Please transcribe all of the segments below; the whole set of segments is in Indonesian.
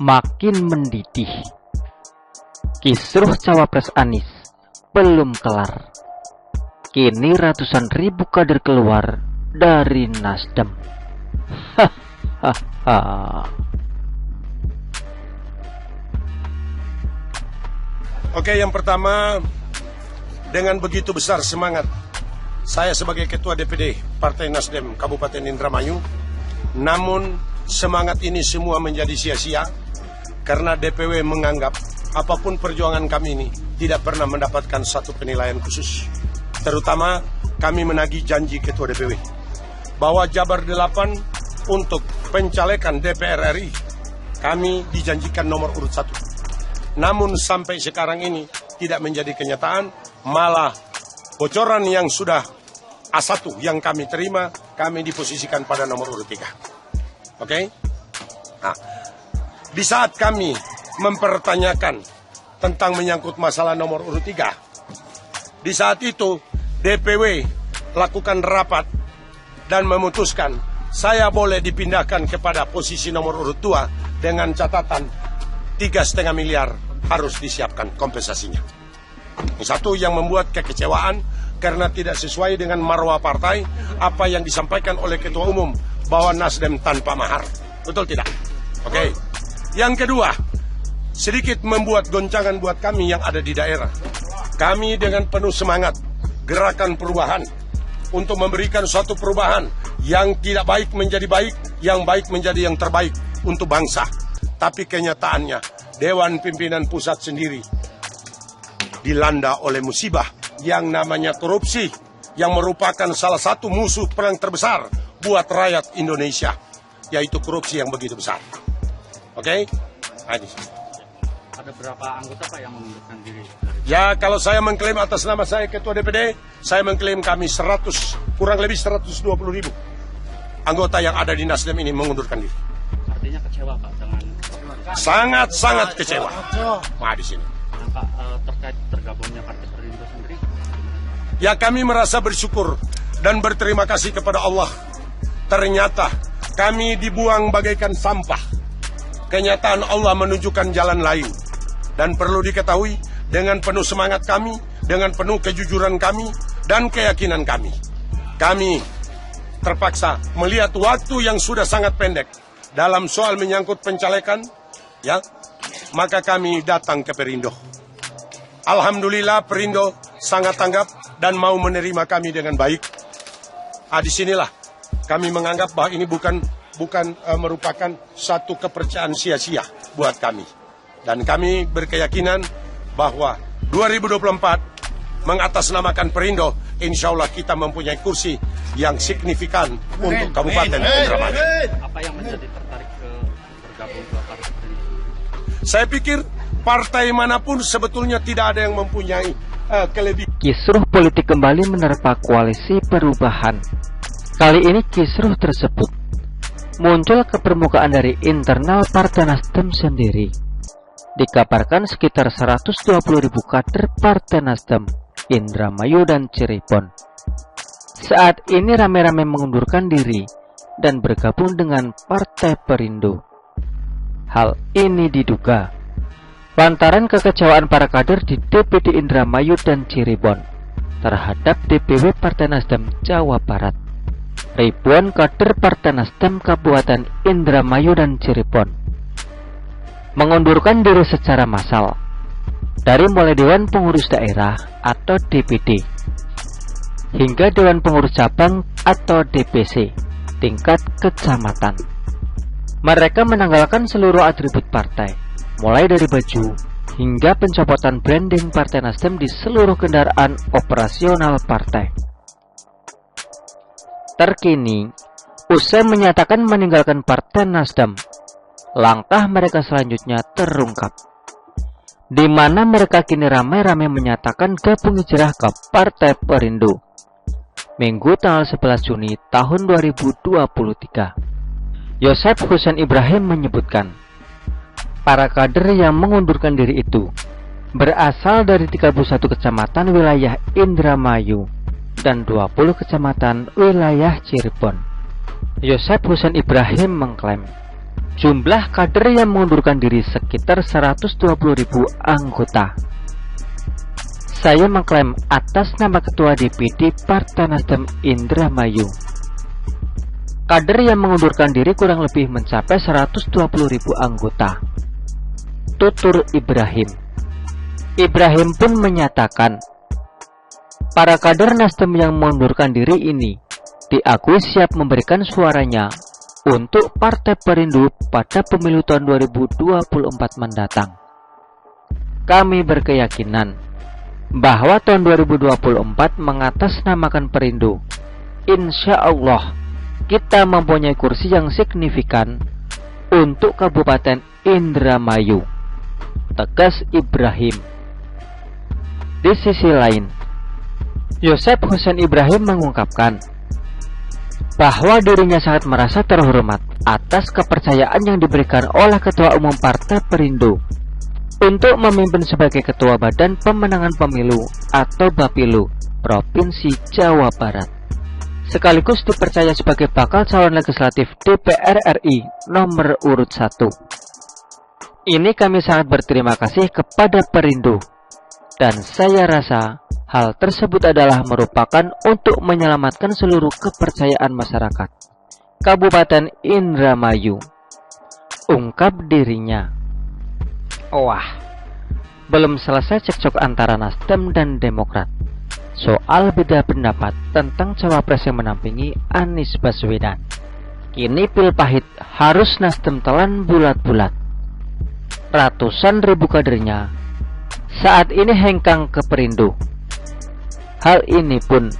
Makin mendidih. Kisruh Cawapres Anies belum kelar. Kini ratusan ribu kader keluar dari Nasdem. Hahaha. Oke, yang pertama, dengan begitu besar semangat saya sebagai Ketua DPD Partai Nasdem Kabupaten Indramayu, namun semangat ini semua menjadi sia-sia karena DPW menganggap apapun perjuangan kami ini tidak pernah mendapatkan satu penilaian khusus. Terutama kami menagih janji Ketua DPW bahwa Jabar 8 untuk pencalekan DPR RI kami dijanjikan nomor urut 1. Namun sampai sekarang ini tidak menjadi kenyataan, malah bocoran yang sudah A1 yang kami terima, kami diposisikan pada nomor urut 3. Oke? Nah, di saat kami mempertanyakan tentang menyangkut masalah nomor urut 3, di saat itu DPW lakukan rapat dan memutuskan saya boleh dipindahkan kepada posisi nomor urut 2 dengan catatan 3,5 miliar harus disiapkan kompensasinya. Ini satu yang membuat kekecewaan karena tidak sesuai dengan marwah partai apa yang disampaikan oleh Ketua Umum bahwa Nasdem tanpa mahar. Betul tidak? Oke. Yang kedua, sedikit membuat goncangan buat kami yang ada di daerah. Kami dengan penuh semangat gerakan perubahan untuk memberikan suatu perubahan yang tidak baik menjadi baik, yang baik menjadi yang terbaik untuk bangsa. Tapi kenyataannya, Dewan Pimpinan Pusat sendiri dilanda oleh musibah yang namanya korupsi, yang merupakan salah satu musuh perang terbesar buat rakyat Indonesia, yaitu korupsi yang begitu besar. Oke? Ada berapa anggota Pak yang mengundurkan diri? Ya, kalau saya mengklaim atas nama saya Ketua DPD, saya mengklaim kami kurang lebih 120 ribu anggota yang ada di Nasdem ini mengundurkan diri. Artinya kecewa Pak dengan... Sangat-sangat kecewa. Nah, di sini. Nah, Pak, terkait tergabungnya Partai Perindo sendiri? Ya, kami merasa bersyukur dan berterima kasih kepada Allah. Ternyata kami dibuang bagaikan sampah. Kenyataan Allah menunjukkan jalan lain. Dan perlu diketahui, dengan penuh semangat kami, dengan penuh kejujuran kami, dan keyakinan kami, kami terpaksa melihat waktu yang sudah sangat pendek dalam soal menyangkut pencalekan, ya, maka kami datang ke Perindo. Alhamdulillah Perindo sangat tanggap dan mau menerima kami dengan baik. Disinilah kami menganggap bahwa ini bukan merupakan satu kepercayaan sia-sia buat kami. Dan kami berkeyakinan bahwa 2024 mengatasnamakan Perindo, insya Allah kita mempunyai kursi yang signifikan untuk Kabupaten Indramayu. Apa yang menjadi tertarik ke bergabung ke Partai Perindo? Saya pikir partai manapun sebetulnya tidak ada yang mempunyai kelebihan. Kisruh politik kembali menerpa koalisi perubahan. Kali ini kisruh tersebut muncul ke permukaan dari internal Partai Nasdem sendiri. Dikabarkan sekitar 120 ribu kader Partai Nasdem Indramayu dan Cirebon saat ini rame-rame mengundurkan diri dan bergabung dengan Partai Perindo. Hal ini diduga lantaran kekecewaan para kader di DPD Indramayu dan Cirebon terhadap DPW Partai Nasdem Jawa Barat. Ribuan kader Partai Nasdem Kabupaten Indramayu dan Cirebon mengundurkan diri secara massal dari mulai Dewan Pengurus Daerah atau DPD hingga Dewan Pengurus Cabang atau DPC tingkat kecamatan. Mereka menanggalkan seluruh atribut partai, mulai dari baju hingga pencopotan branding Partai Nasdem di seluruh kendaraan operasional partai. Terkini, usai menyatakan meninggalkan Partai Nasdem, langkah mereka selanjutnya terungkap, di mana mereka kini ramai-ramai menyatakan gabung hijrah ke Partai Perindo. Minggu tanggal 11 Juni tahun 2023, Yosef Husain Ibrahim menyebutkan, para kader yang mengundurkan diri itu berasal dari 31 kecamatan wilayah Indramayu dan 20 kecamatan wilayah Cirebon. Yosep Husain Ibrahim mengklaim jumlah kader yang mengundurkan diri sekitar 120.000 anggota. Saya mengklaim atas nama Ketua DPD Partai Nasdem Indramayu, kader yang mengundurkan diri kurang lebih mencapai 120.000 anggota. Tutur Ibrahim. Ibrahim pun menyatakan para kader Nasdem yang mengundurkan diri ini diakui siap memberikan suaranya untuk Partai Perindo pada pemilu tahun 2024 mendatang. Kami berkeyakinan bahwa tahun 2024 mengatasnamakan Perindo. Insya Allah kita mempunyai kursi yang signifikan untuk Kabupaten Indramayu, tegas Ibrahim. Di sisi lain, Yosep Husain Ibrahim mengungkapkan bahwa dirinya sangat merasa terhormat atas kepercayaan yang diberikan oleh Ketua Umum Partai Perindo untuk memimpin sebagai Ketua Badan Pemenangan Pemilu atau Bapilu Provinsi Jawa Barat, sekaligus dipercaya sebagai bakal calon legislatif DPR RI nomor urut 1. Ini kami sangat berterima kasih kepada Perindo, dan saya rasa hal tersebut adalah merupakan untuk menyelamatkan seluruh kepercayaan masyarakat Kabupaten Indramayu, ungkap dirinya. Wah, belum selesai cekcok antara Nasdem dan Demokrat soal beda pendapat tentang cawapres yang menampingi Anies Baswedan. Kini pil pahit harus Nasdem telan bulat-bulat. Ratusan ribu kadernya saat ini hengkang ke Perindo. Hal ini pun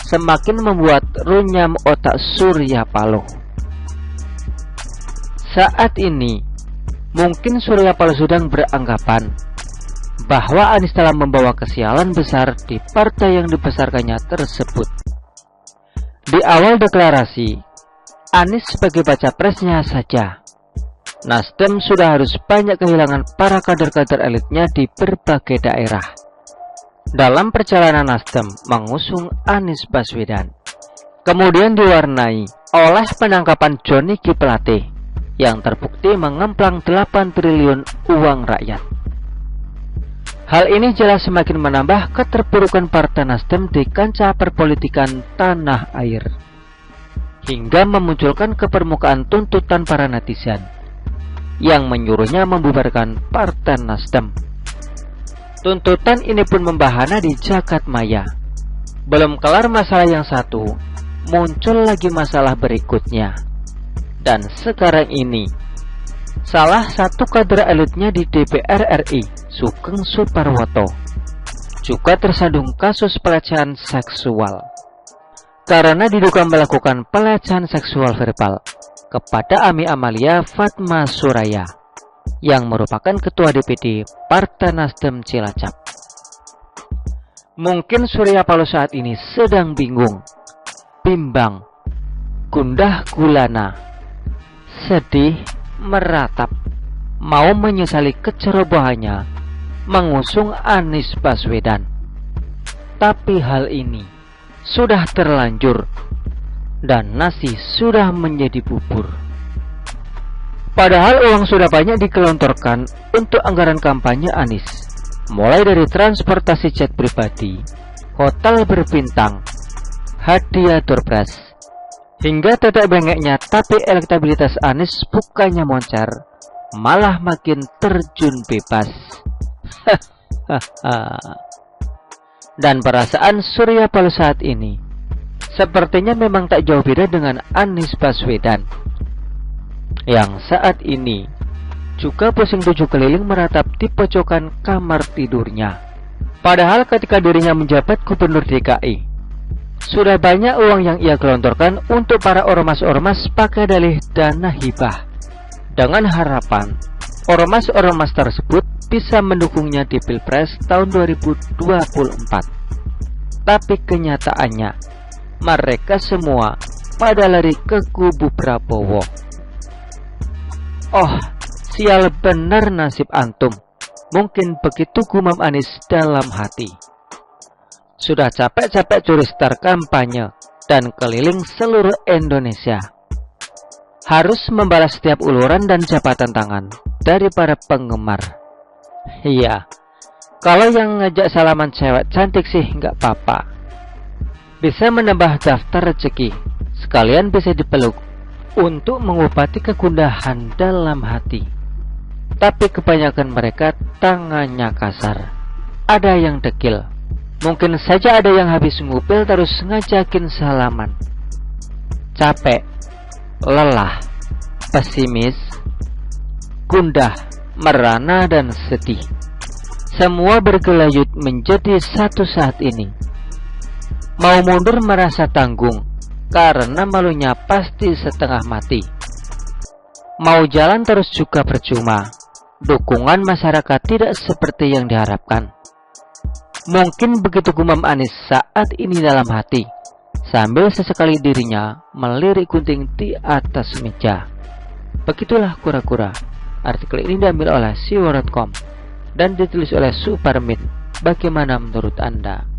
semakin membuat runyam otak Surya Paloh. Saat ini mungkin Surya Paloh sedang beranggapan bahwa Anies telah membawa kesialan besar di partai yang dibesarkannya tersebut. Di awal deklarasi, Anies sebagai baca presnya saja, Nasdem sudah harus banyak kehilangan para kader-kader elitnya di berbagai daerah dalam perjalanan Nasdem mengusung Anies Baswedan. Kemudian diwarnai oleh penangkapan Johnny G. Plate yang terbukti mengemplang 8 triliun uang rakyat. Hal ini jelas semakin menambah keterpurukan Partai Nasdem di kancah perpolitikan tanah air, hingga memunculkan ke permukaan tuntutan para netizen yang menyuruhnya membubarkan Partai Nasdem. Tuntutan ini pun membahana di jagat maya. Belum kelar masalah yang satu, muncul lagi masalah berikutnya. Dan sekarang ini, salah satu kader elitnya di DPR RI, Sugeng Suparwoto, juga tersandung kasus pelecehan seksual karena diduga melakukan pelecehan seksual verbal kepada Ami Amalia Fatma Suraya yang merupakan Ketua DPD Partai Nasdem Cilacap. Mungkin Surya Paloh saat ini sedang bingung, bimbang, gundah gulana, sedih, meratap, mau menyesali kecerobohannya mengusung Anies Baswedan. Tapi hal ini sudah terlanjur dan nasi sudah menjadi bubur. Padahal uang sudah banyak digelontorkan untuk anggaran kampanye Anies, mulai dari transportasi jet pribadi, hotel berbintang, hadiah door prize, hingga tetek bengeknya. Tapi elektabilitas Anies bukannya moncer, malah makin terjun bebas. Dan perasaan Surya Paloh saat ini sepertinya memang tak jauh beda dengan Anies Baswedan, yang saat ini juga pusing tujuh keliling meratap di pojokan kamar tidurnya. Padahal ketika dirinya menjabat gubernur DKI, sudah banyak uang yang ia gelontorkan untuk para ormas-ormas pakai dalih dana hibah, dengan harapan ormas-ormas tersebut bisa mendukungnya di Pilpres tahun 2024. Tapi kenyataannya, mereka semua pada lari ke kubu Prabowo. Oh, sial benar nasib antum, Mungkin begitu gumam Anies dalam hati. Sudah capek-capek curi star kampanye dan keliling seluruh Indonesia, harus membalas setiap uluran dan jabatan tangan dari para penggemar. Iya, kalau yang ngajak salaman cewek cantik sih nggak apa-apa, bisa menambah daftar rezeki, sekalian bisa dipeluk untuk mengobati kegundahan dalam hati. Tapi kebanyakan mereka tangannya kasar, ada yang dekil, mungkin saja ada yang habis ngupil terus ngajakin salaman. Capek, lelah, pesimis, gundah, merana, dan sedih, semua bergelayut menjadi satu saat ini. Mau mundur merasa tanggung, karena malunya pasti setengah mati. Mau jalan terus juga percuma, dukungan masyarakat tidak seperti yang diharapkan. Mungkin begitu gumam Anies saat ini dalam hati, sambil sesekali dirinya melirik gunting di atas meja. Begitulah kura-kura. Artikel ini diambil oleh siwo.com dan ditulis oleh Suparmin. Bagaimana menurut Anda?